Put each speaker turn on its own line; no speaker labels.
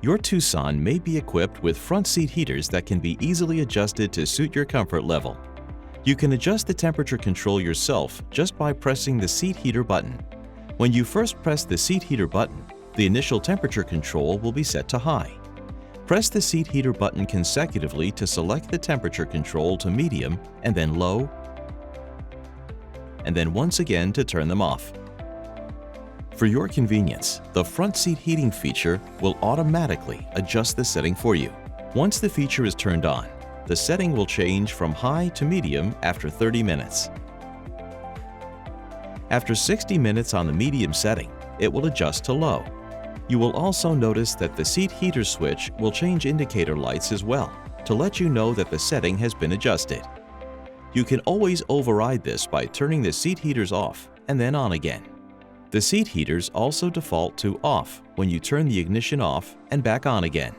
Your Tucson may be equipped with front seat heaters that can be easily adjusted to suit your comfort level. You can adjust the temperature control yourself just by pressing the seat heater button. When you first press the seat heater button, the initial temperature control will be set to high. Press the seat heater button consecutively to select the temperature control to medium and then low, and then once again to turn them off. For your convenience, the front seat heating feature will automatically adjust the setting for you. Once the feature is turned on, the setting will change from high to medium after 30 minutes. After 60 minutes on the medium setting, it will adjust to low. You will also notice that the seat heater switch will change indicator lights as well to let you know that the setting has been adjusted. You can always override this by turning the seat heaters off and then on again. The seat heaters also default to off when you turn the ignition off and back on again.